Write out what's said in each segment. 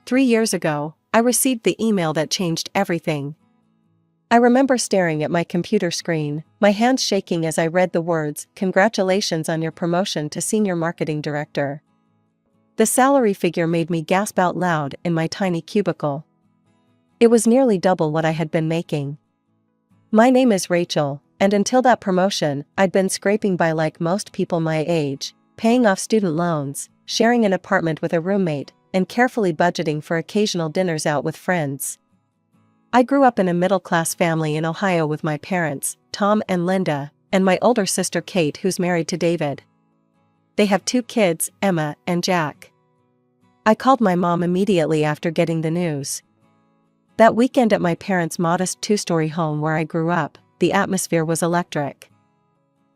3 years ago, I received the email that changed everything. I remember staring at my computer screen, my hands shaking as I read the words, "Congratulations on your promotion to Senior Marketing Director." The salary figure made me gasp out loud in my tiny cubicle. It was nearly double what I had been making. My name is Rachel, and until that promotion, I'd been scraping by like most people my age, paying off student loans, sharing an apartment with a roommate, and carefully budgeting for occasional dinners out with friends. I grew up in a middle-class family in Ohio with my parents, Tom and Linda, and my older sister Kate, who's married to David. They have 2 kids, Emma and Jack. I called my mom immediately after getting the news. That weekend at my parents' modest 2-story home where I grew up, the atmosphere was electric.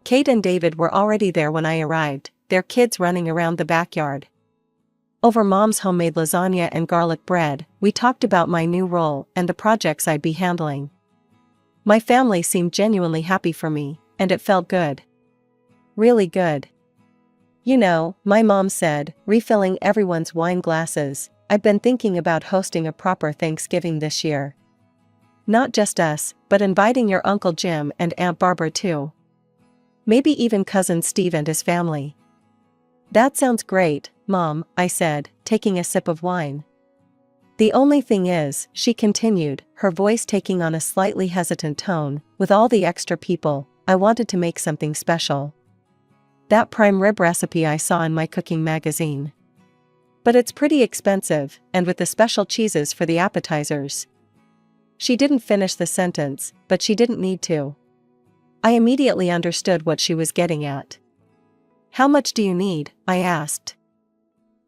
Kate and David were already there when I arrived, their kids running around the backyard. Over Mom's homemade lasagna and garlic bread, we talked about my new role and the projects I'd be handling. My family seemed genuinely happy for me, and it felt good. Really good. "You know," my mom said, refilling everyone's wine glasses, "I've been thinking about hosting a proper Thanksgiving this year. Not just us, but inviting your Uncle Jim and Aunt Barbara too. Maybe even Cousin Steve and his family." "That sounds great, Mom," I said, taking a sip of wine. "The only thing is," she continued, her voice taking on a slightly hesitant tone, "with all the extra people, I wanted to make something special. That prime rib recipe I saw in my cooking magazine. But it's pretty expensive, and with the special cheeses for the appetizers." She didn't finish the sentence, but she didn't need to. I immediately understood what she was getting at. "How much do you need?" I asked.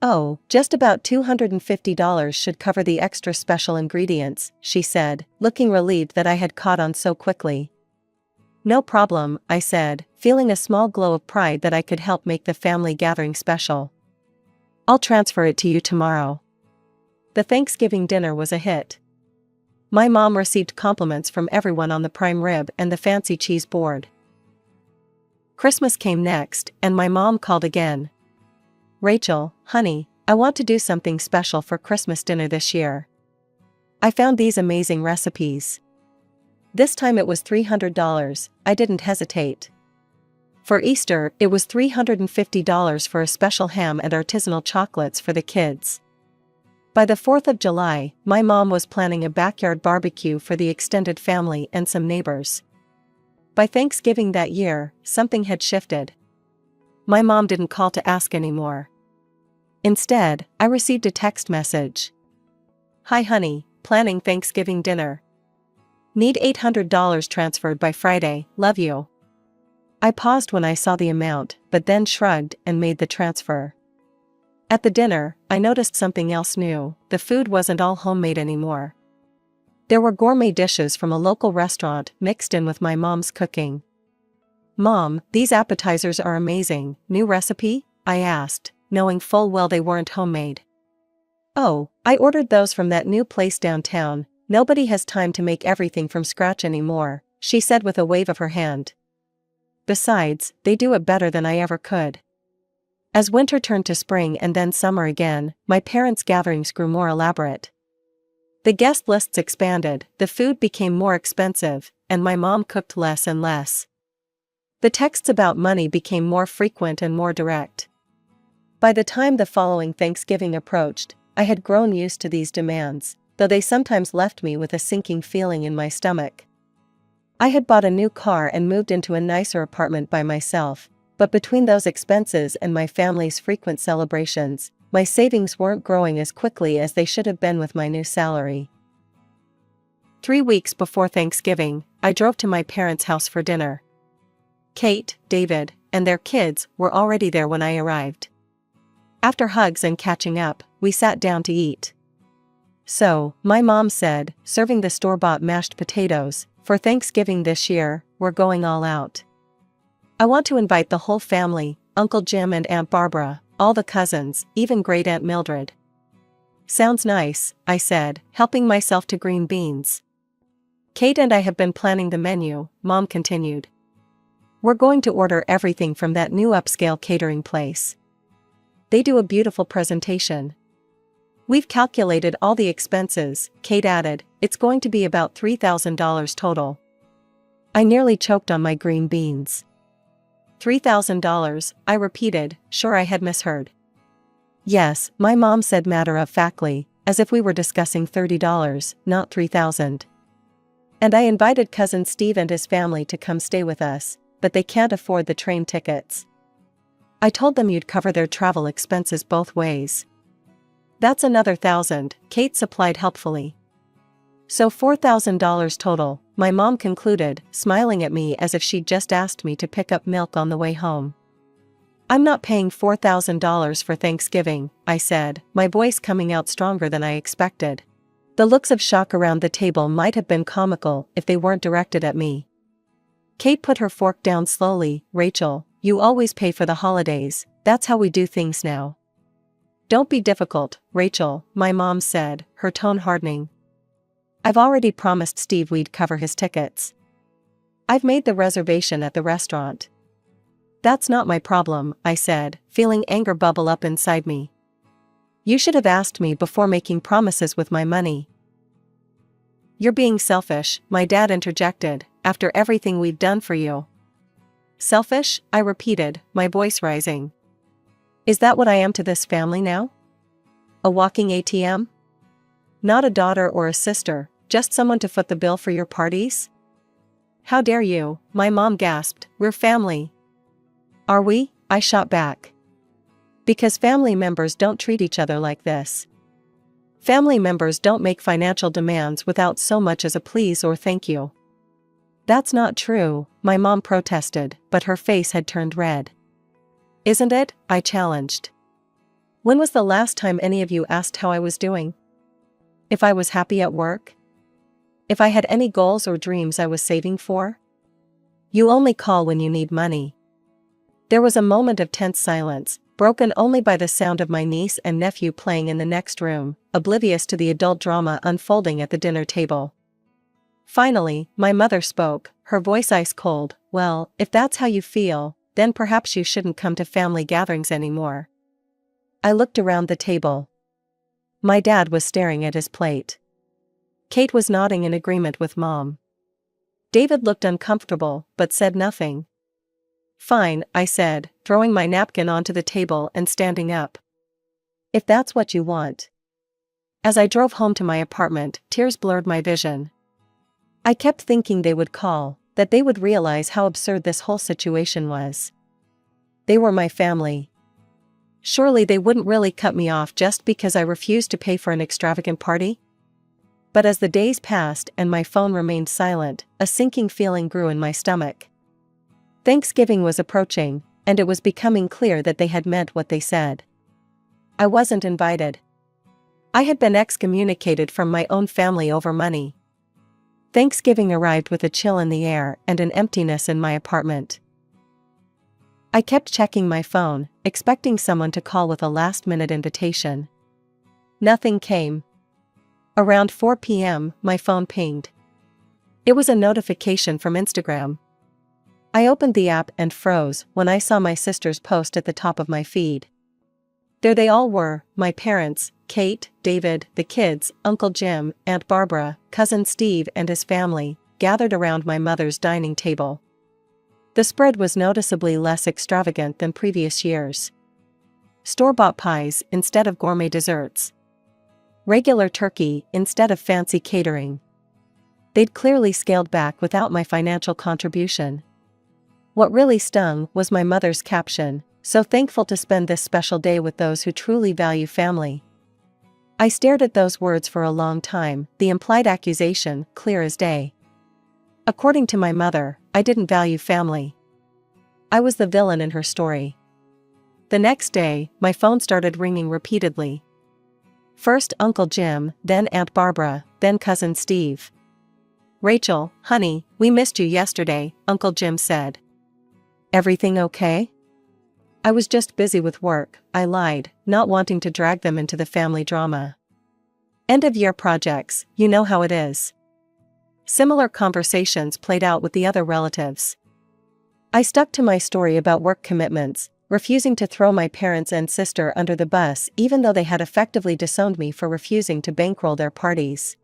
"Oh, just about $250 should cover the extra special ingredients," she said, looking relieved that I had caught on so quickly. "No problem," I said, feeling a small glow of pride that I could help make the family gathering special. "I'll transfer it to you tomorrow." The Thanksgiving dinner was a hit. My mom received compliments from everyone on the prime rib and the fancy cheese board. Christmas came next, and my mom called again. "Rachel, honey, I want to do something special for Christmas dinner this year. I found these amazing recipes." This time it was $300, I didn't hesitate. For Easter, it was $350 for a special ham and artisanal chocolates for the kids. By the 4th of July, my mom was planning a backyard barbecue for the extended family and some neighbors. By Thanksgiving that year, something had shifted. My mom didn't call to ask anymore. Instead, I received a text message. "Hi honey, planning Thanksgiving dinner. Need $800 transferred by Friday, love you." I paused when I saw the amount, but then shrugged and made the transfer. At the dinner, I noticed something else new. The food wasn't all homemade anymore. There were gourmet dishes from a local restaurant mixed in with my mom's cooking. "Mom, these appetizers are amazing. New recipe?" I asked, knowing full well they weren't homemade. "Oh, I ordered those from that new place downtown. Nobody has time to make everything from scratch anymore," she said with a wave of her hand. "Besides, they do it better than I ever could." As winter turned to spring and then summer again, my parents' gatherings grew more elaborate. The guest lists expanded, the food became more expensive, and my mom cooked less and less. The texts about money became more frequent and more direct. By the time the following Thanksgiving approached, I had grown used to these demands, though they sometimes left me with a sinking feeling in my stomach. I had bought a new car and moved into a nicer apartment by myself, but between those expenses and my family's frequent celebrations, my savings weren't growing as quickly as they should have been with my new salary. 3 weeks before Thanksgiving, I drove to my parents' house for dinner. Kate, David, and their kids were already there when I arrived. After hugs and catching up, we sat down to eat. "So," my mom said, serving the store-bought mashed potatoes, "for Thanksgiving this year, we're going all out. I want to invite the whole family, Uncle Jim and Aunt Barbara, all the cousins, even Great Aunt Mildred." "Sounds nice," I said, helping myself to green beans. "Kate and I have been planning the menu," Mom continued. "We're going to order everything from that new upscale catering place. They do a beautiful presentation. We've calculated all the expenses, Kate added. It's going to be about $3,000 total. I nearly choked on my green beans. $3,000, I repeated, sure I had misheard. Yes, my mom said matter-of-factly, as if we were discussing $30, not $3,000. And I invited cousin Steve and his family to come stay with us, but they can't afford the train tickets. I told them you'd cover their travel expenses both ways. That's another $1,000, Kate supplied helpfully. So $4,000 total, my mom concluded, smiling at me as if she'd just asked me to pick up milk on the way home. I'm not paying $4,000 for Thanksgiving, I said, my voice coming out stronger than I expected. The looks of shock around the table might have been comical if they weren't directed at me. Kate put her fork down slowly. Rachel, you always pay for the holidays, that's how we do things now. Don't be difficult, Rachel, my mom said, her tone hardening. I've already promised Steve we'd cover his tickets. I've made the reservation at the restaurant. That's not my problem, I said, feeling anger bubble up inside me. You should have asked me before making promises with my money. You're being selfish, my dad interjected, after everything we've done for you. Selfish? I repeated, my voice rising. Is that what I am to this family now? A walking ATM? Not a daughter or a sister, just someone to foot the bill for your parties? How dare you, my mom gasped, we're family. Are we? I shot back. Because family members don't treat each other like this. Family members don't make financial demands without so much as a please or thank you. That's not true, my mom protested, but her face had turned red. Isn't it? I challenged. When was the last time any of you asked how I was doing? If I was happy at work? If I had any goals or dreams I was saving for? You only call when you need money. There was a moment of tense silence, broken only by the sound of my niece and nephew playing in the next room, oblivious to the adult drama unfolding at the dinner table. Finally, my mother spoke, her voice ice cold. Well, if that's how you feel, then perhaps you shouldn't come to family gatherings anymore. I looked around the table. My dad was staring at his plate. Kate was nodding in agreement with Mom. David looked uncomfortable, but said nothing. Fine, I said, throwing my napkin onto the table and standing up. If that's what you want. As I drove home to my apartment, tears blurred my vision. I kept thinking they would call, that they would realize how absurd this whole situation was. They were my family. Surely they wouldn't really cut me off just because I refused to pay for an extravagant party? But as the days passed and my phone remained silent, a sinking feeling grew in my stomach. Thanksgiving was approaching, and it was becoming clear that they had meant what they said. I wasn't invited. I had been excommunicated from my own family over money. Thanksgiving arrived with a chill in the air and an emptiness in my apartment. I kept checking my phone, expecting someone to call with a last-minute invitation. Nothing came. Around 4 p.m., my phone pinged. It was a notification from Instagram. I opened the app and froze when I saw my sister's post at the top of my feed. There they all were, my parents, Kate, David, the kids, Uncle Jim, Aunt Barbara, Cousin Steve and his family, gathered around my mother's dining table. The spread was noticeably less extravagant than previous years. Store-bought pies instead of gourmet desserts. Regular turkey instead of fancy catering. They'd clearly scaled back without my financial contribution. What really stung was my mother's caption, "So thankful to spend this special day with those who truly value family." I stared at those words for a long time, the implied accusation clear as day. According to my mother, I didn't value family. I was the villain in her story. The next day, my phone started ringing repeatedly. First Uncle Jim, then Aunt Barbara, then Cousin Steve. "Rachel, honey, we missed you yesterday," Uncle Jim said. "Everything okay?" "I was just busy with work," I lied, not wanting to drag them into the family drama. End-of-year projects, you know how it is. Similar conversations played out with the other relatives. I stuck to my story about work commitments, refusing to throw my parents and sister under the bus even though they had effectively disowned me for refusing to bankroll their parties.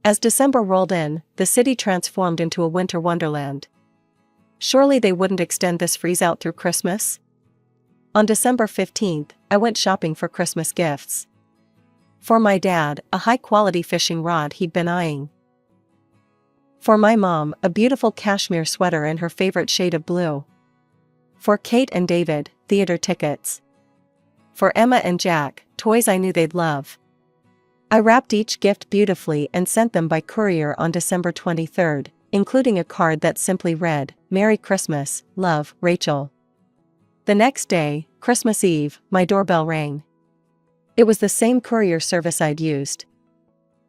As December rolled in, the city transformed into a winter wonderland. Surely they wouldn't extend this freeze out through Christmas? On December 15th, I went shopping for Christmas gifts. For my dad, a high-quality fishing rod he'd been eyeing. For my mom, a beautiful cashmere sweater in her favorite shade of blue. For Kate and David, theater tickets. For Emma and Jack, toys I knew they'd love. I wrapped each gift beautifully and sent them by courier on December 23rd, including a card that simply read, "Merry Christmas, love, Rachel." The next day, Christmas Eve, my doorbell rang. It was the same courier service I'd used.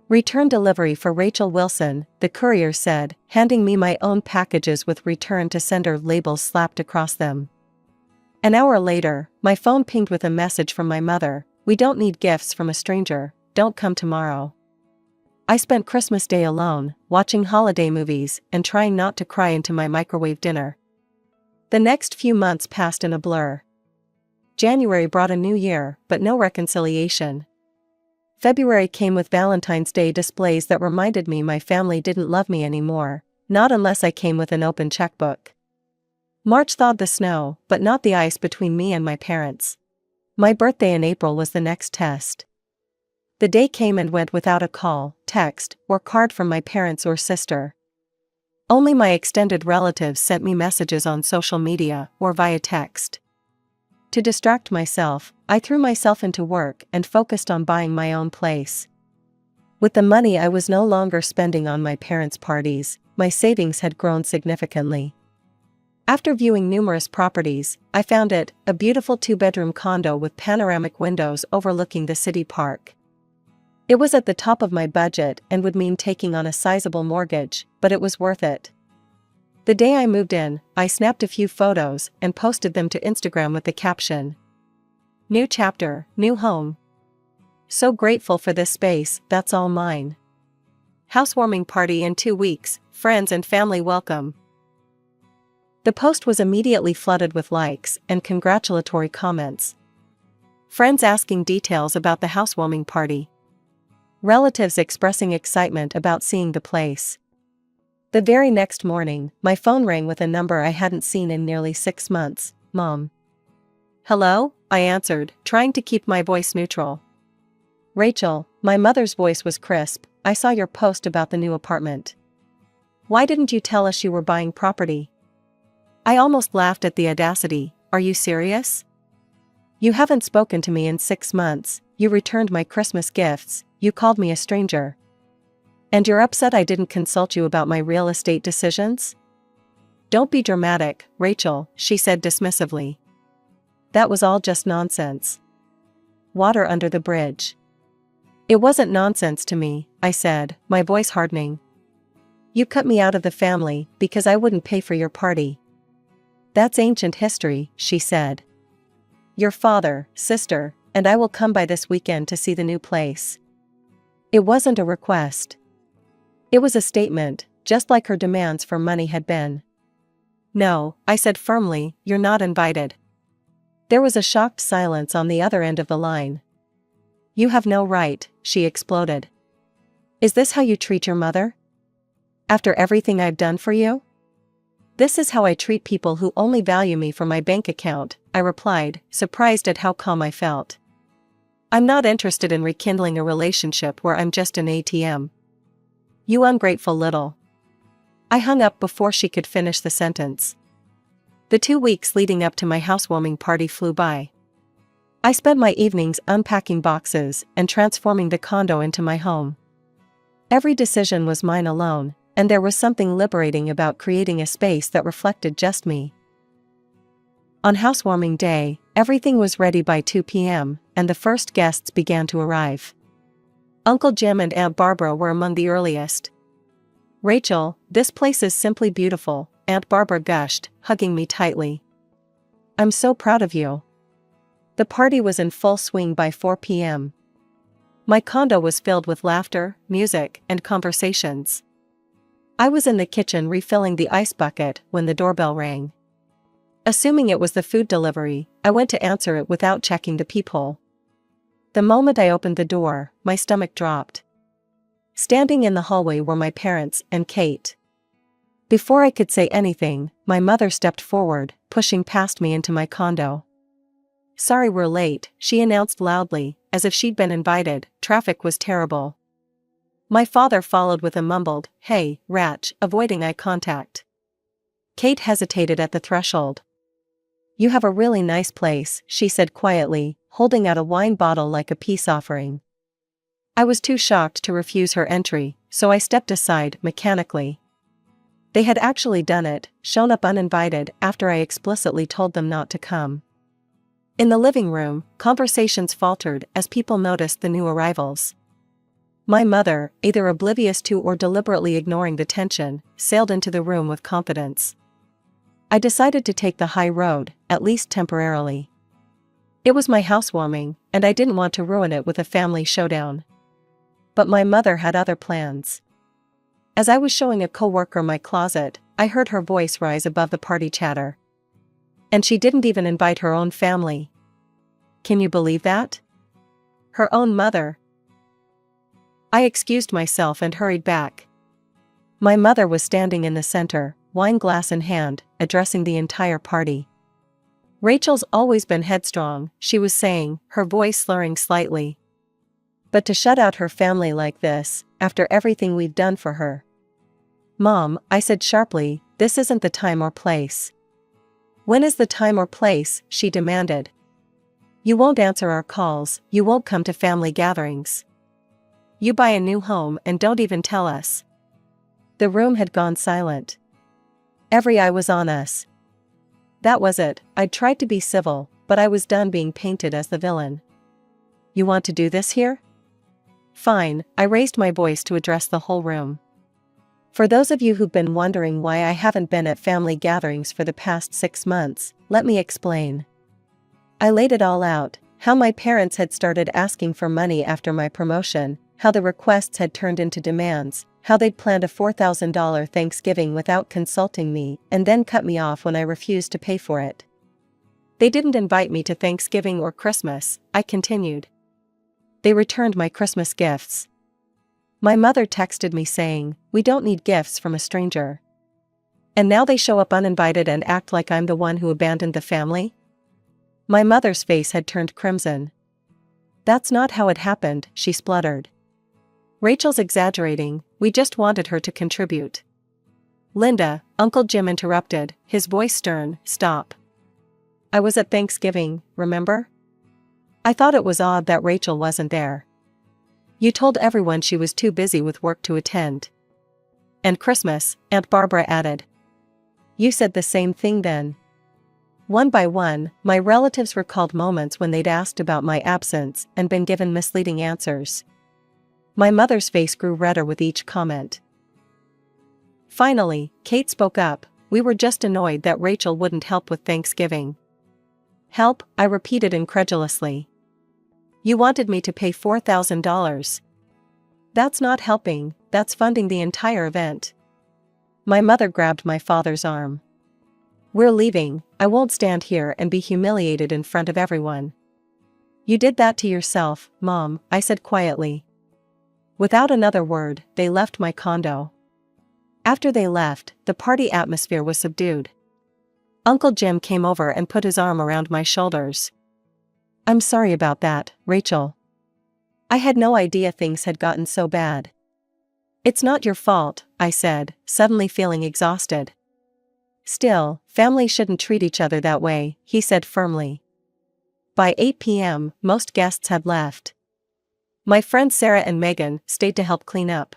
"Return delivery for Rachel Wilson," the courier said, handing me my own packages with return to sender labels slapped across them. An hour later, my phone pinged with a message from my mother, "We don't need gifts from a stranger, don't come tomorrow." I spent Christmas Day alone, watching holiday movies and trying not to cry into my microwave dinner. The next few months passed in a blur. January brought a new year, but no reconciliation. February came with Valentine's Day displays that reminded me my family didn't love me anymore, not unless I came with an open checkbook. March thawed the snow, but not the ice between me and my parents. My birthday in April was the next test. The day came and went without a call, text, or card from my parents or sister. Only my extended relatives sent me messages on social media or via text. To distract myself, I threw myself into work and focused on buying my own place. With the money I was no longer spending on my parents' parties, my savings had grown significantly. After viewing numerous properties, I found it, a beautiful 2-bedroom condo with panoramic windows overlooking the city park. It was at the top of my budget and would mean taking on a sizable mortgage, but it was worth it. The day I moved in, I snapped a few photos and posted them to Instagram with the caption, "New chapter, new home. So grateful for this space, that's all mine. Housewarming party in 2 weeks, friends and family welcome." The post was immediately flooded with likes and congratulatory comments. Friends asking details about the housewarming party. Relatives expressing excitement about seeing the place. The very next morning, my phone rang with a number I hadn't seen in nearly 6 months, "Mom." "Hello?" I answered, trying to keep my voice neutral. "Rachel," my mother's voice was crisp, "I saw your post about the new apartment. Why didn't you tell us you were buying property?" I almost laughed at the audacity. "Are you serious? You haven't spoken to me in 6 months, you returned my Christmas gifts, you called me a stranger. And you're upset I didn't consult you about my real estate decisions?" "Don't be dramatic, Rachel," she said dismissively. That was all just nonsense. Water under the bridge. "It wasn't nonsense to me," I said, my voice hardening. "You cut me out of the family because I wouldn't pay for your party." "That's ancient history," she said. "Your father, sister, and I will come by this weekend to see the new place." It wasn't a request. It was a statement, just like her demands for money had been. "No," I said firmly, "you're not invited." There was a shocked silence on the other end of the line. "You have no right," she exploded. "Is this how you treat your mother? After everything I've done for you?" "This is how I treat people who only value me for my bank account," I replied, surprised at how calm I felt. "I'm not interested in rekindling a relationship where I'm just an ATM. You ungrateful little." I hung up before she could finish the sentence. The 2 weeks leading up to my housewarming party flew by. I spent my evenings unpacking boxes and transforming the condo into my home. Every decision was mine alone, and there was something liberating about creating a space that reflected just me. On housewarming day, everything was ready by 2 p.m., and the first guests began to arrive. Uncle Jim and Aunt Barbara were among the earliest. "Rachel, this place is simply beautiful," Aunt Barbara gushed, hugging me tightly. "I'm so proud of you." The party was in full swing by 4 p.m. My condo was filled with laughter, music, and conversations. I was in the kitchen refilling the ice bucket when the doorbell rang. Assuming it was the food delivery, I went to answer it without checking the peephole. The moment I opened the door, my stomach dropped. Standing in the hallway were my parents and Kate. Before I could say anything, my mother stepped forward, pushing past me into my condo. "Sorry we're late," she announced loudly, as if she'd been invited. "Traffic was terrible." My father followed with a mumbled, "Hey, Ratch," avoiding eye contact. Kate hesitated at the threshold. "You have a really nice place," she said quietly, holding out a wine bottle like a peace offering. I was too shocked to refuse her entry, so I stepped aside mechanically. They had actually done it, shown up uninvited after I explicitly told them not to come. In the living room, conversations faltered as people noticed the new arrivals. My mother, either oblivious to or deliberately ignoring the tension, sailed into the room with confidence. I decided to take the high road, at least temporarily. It was my housewarming, and I didn't want to ruin it with a family showdown. But my mother had other plans. As I was showing a coworker my closet, I heard her voice rise above the party chatter. And she didn't even invite her own family. Can you believe that? Her own mother. I excused myself and hurried back. My mother was standing in the center, wine glass in hand, addressing the entire party. "Rachel's always been headstrong," she was saying, her voice slurring slightly. "But to shut out her family like this, after everything we've done for her." "Mom," I said sharply, "this isn't the time or place." "When is the time or place?" she demanded. "You won't answer our calls, you won't come to family gatherings. You buy a new home and don't even tell us." The room had gone silent. Every eye was on us. That was it. I'd tried to be civil, but I was done being painted as the villain. "You want to do this here?" "Fine," I raised my voice to address the whole room. "For those of you who've been wondering why I haven't been at family gatherings for the past 6 months, let me explain." I laid it all out, how my parents had started asking for money after my promotion, how the requests had turned into demands, how they'd planned a $4,000 Thanksgiving without consulting me and then cut me off when I refused to pay for it. "They didn't invite me to Thanksgiving or Christmas," I continued. "They returned my Christmas gifts. My mother texted me saying, 'We don't need gifts from a stranger.' And now they show up uninvited and act like I'm the one who abandoned the family?" My mother's face had turned crimson. "That's not how it happened," she spluttered. "Rachel's exaggerating, we just wanted her to contribute." "Linda," Uncle Jim interrupted, his voice stern, "stop. I was at Thanksgiving, remember? I thought it was odd that Rachel wasn't there. You told everyone she was too busy with work to attend." "And Christmas," Aunt Barbara added. "You said the same thing then." One by one, my relatives recalled moments when they'd asked about my absence and been given misleading answers. My mother's face grew redder with each comment. Finally, Kate spoke up, "We were just annoyed that Rachel wouldn't help with Thanksgiving." "Help?" I repeated incredulously. "You wanted me to pay $4,000. That's not helping, that's funding the entire event." My mother grabbed my father's arm. "We're leaving, I won't stand here and be humiliated in front of everyone." "You did that to yourself, Mom," I said quietly. Without another word, they left my condo. After they left, the party atmosphere was subdued. Uncle Jim came over and put his arm around my shoulders. "I'm sorry about that, Rachel. I had no idea things had gotten so bad." "It's not your fault," I said, suddenly feeling exhausted. "Still, families shouldn't treat each other that way," he said firmly. By 8 p.m., most guests had left. My friends Sarah and Megan stayed to help clean up.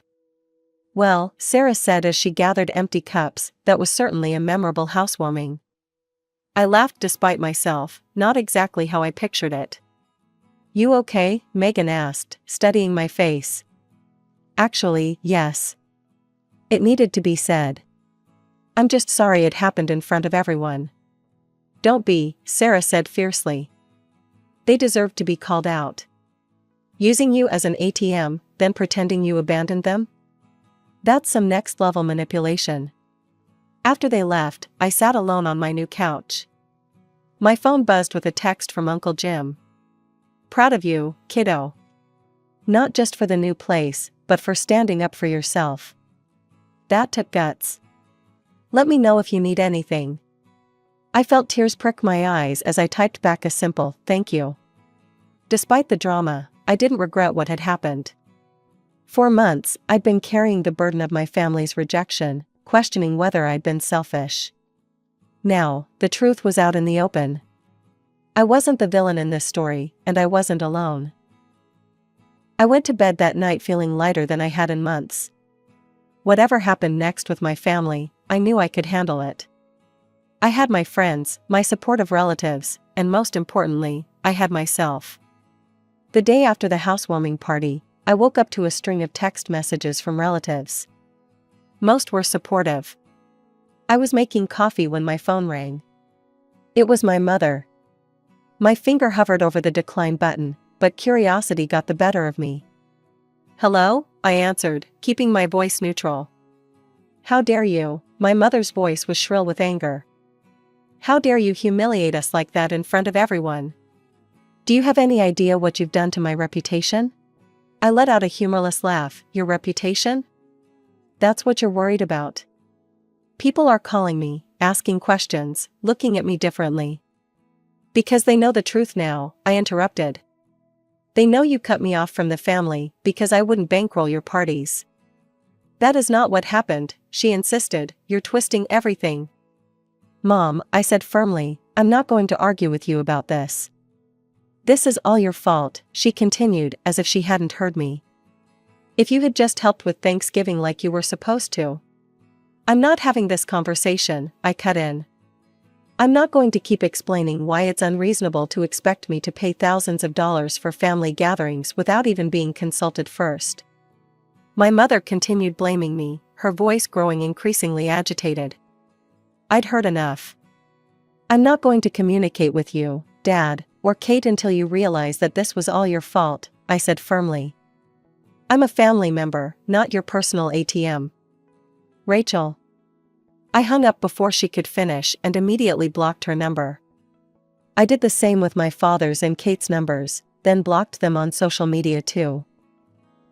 "Well," Sarah said as she gathered empty cups, "that was certainly a memorable housewarming." I laughed despite myself, not exactly how I pictured it. "You okay?" Megan asked, studying my face. "Actually, yes. It needed to be said. I'm just sorry it happened in front of everyone." "Don't be," Sarah said fiercely. "They deserve to be called out. Using you as an ATM, then pretending you abandoned them? That's some next-level manipulation." After they left, I sat alone on my new couch. My phone buzzed with a text from Uncle Jim. "Proud of you, kiddo. Not just for the new place, but for standing up for yourself. That took guts. Let me know if you need anything." I felt tears prick my eyes as I typed back a simple, "Thank you." Despite the drama, I didn't regret what had happened. For months, I'd been carrying the burden of my family's rejection, questioning whether I'd been selfish. Now, the truth was out in the open. I wasn't the villain in this story, and I wasn't alone. I went to bed that night feeling lighter than I had in months. Whatever happened next with my family, I knew I could handle it. I had my friends, my supportive relatives, and most importantly, I had myself. The day after the housewarming party, I woke up to a string of text messages from relatives. Most were supportive. I was making coffee when my phone rang. It was my mother. My finger hovered over the decline button, but curiosity got the better of me. "Hello?" I answered, keeping my voice neutral. "How dare you?" My mother's voice was shrill with anger. "How dare you humiliate us like that in front of everyone? Do you have any idea what you've done to my reputation?" I let out a humorless laugh. "Your reputation? That's what you're worried about?" People are calling me, asking questions, looking at me differently. "Because they know the truth now," I interrupted. "They know you cut me off from the family because I wouldn't bankroll your parties." "That is not what happened," she insisted. "You're twisting everything." "Mom," I said firmly, "I'm not going to argue with you about this." "This is all your fault," she continued as if she hadn't heard me. "If you had just helped with Thanksgiving like you were supposed to." "I'm not having this conversation," I cut in. "I'm not going to keep explaining why it's unreasonable to expect me to pay thousands of dollars for family gatherings without even being consulted first." My mother continued blaming me, her voice growing increasingly agitated. I'd heard enough. "I'm not going to communicate with you, Dad, or Kate until you realize that this was all your fault," I said firmly. "I'm a family member, not your personal ATM. Rachel." I hung up before she could finish and immediately blocked her number. I did the same with my father's and Kate's numbers, then blocked them on social media too.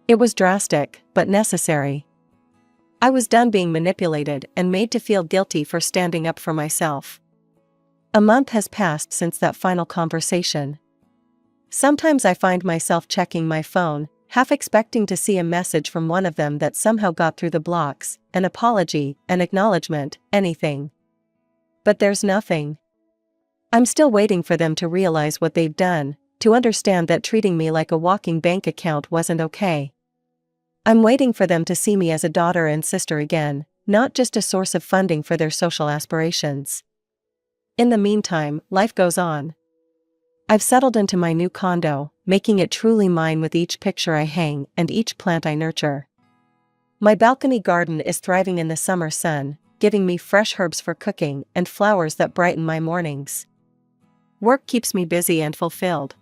It was drastic, but necessary. I was done being manipulated and made to feel guilty for standing up for myself. A month has passed since that final conversation. Sometimes I find myself checking my phone, half expecting to see a message from one of them that somehow got through the blocks, an apology, an acknowledgement, anything. But there's nothing. I'm still waiting for them to realize what they've done, to understand that treating me like a walking bank account wasn't okay. I'm waiting for them to see me as a daughter and sister again, not just a source of funding for their social aspirations. In the meantime, life goes on. I've settled into my new condo, making it truly mine with each picture I hang and each plant I nurture. My balcony garden is thriving in the summer sun, giving me fresh herbs for cooking and flowers that brighten my mornings. Work keeps me busy and fulfilled.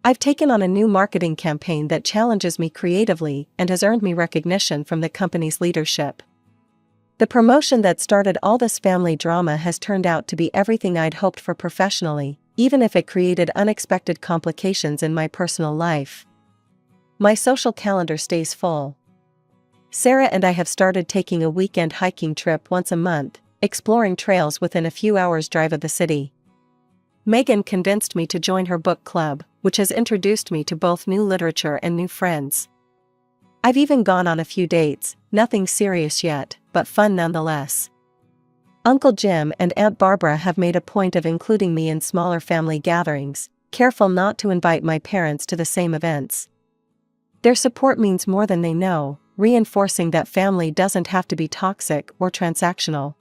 I've taken on a new marketing campaign that challenges me creatively and has earned me recognition from the company's leadership. The promotion that started all this family drama has turned out to be everything I'd hoped for professionally, even if it created unexpected complications in my personal life. My social calendar stays full. Sarah and I have started taking a weekend hiking trip once a month, exploring trails within a few hours' drive of the city. Megan convinced me to join her book club, which has introduced me to both new literature and new friends. I've even gone on a few dates, nothing serious yet, but fun nonetheless. Uncle Jim and Aunt Barbara have made a point of including me in smaller family gatherings, careful not to invite my parents to the same events. Their support means more than they know, reinforcing that family doesn't have to be toxic or transactional.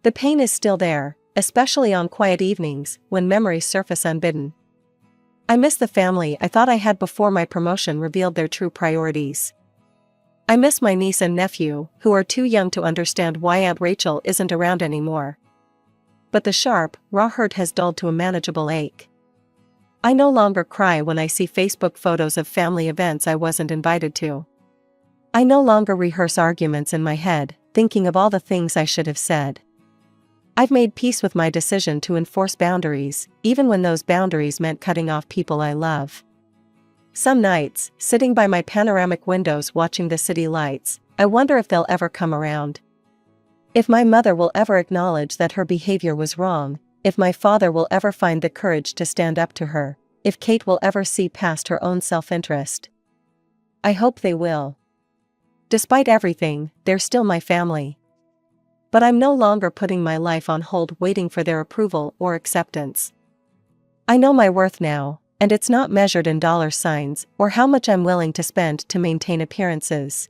The pain is still there, especially on quiet evenings when memories surface unbidden. I miss the family I thought I had before my promotion revealed their true priorities. I miss my niece and nephew, who are too young to understand why Aunt Rachel isn't around anymore. But the sharp, raw hurt has dulled to a manageable ache. I no longer cry when I see Facebook photos of family events I wasn't invited to. I no longer rehearse arguments in my head, thinking of all the things I should have said. I've made peace with my decision to enforce boundaries, even when those boundaries meant cutting off people I love. Some nights, sitting by my panoramic windows watching the city lights, I wonder if they'll ever come around. If my mother will ever acknowledge that her behavior was wrong, if my father will ever find the courage to stand up to her, if Kate will ever see past her own self-interest. I hope they will. Despite everything, they're still my family. But I'm no longer putting my life on hold waiting for their approval or acceptance. I know my worth now, and it's not measured in dollar signs or how much I'm willing to spend to maintain appearances.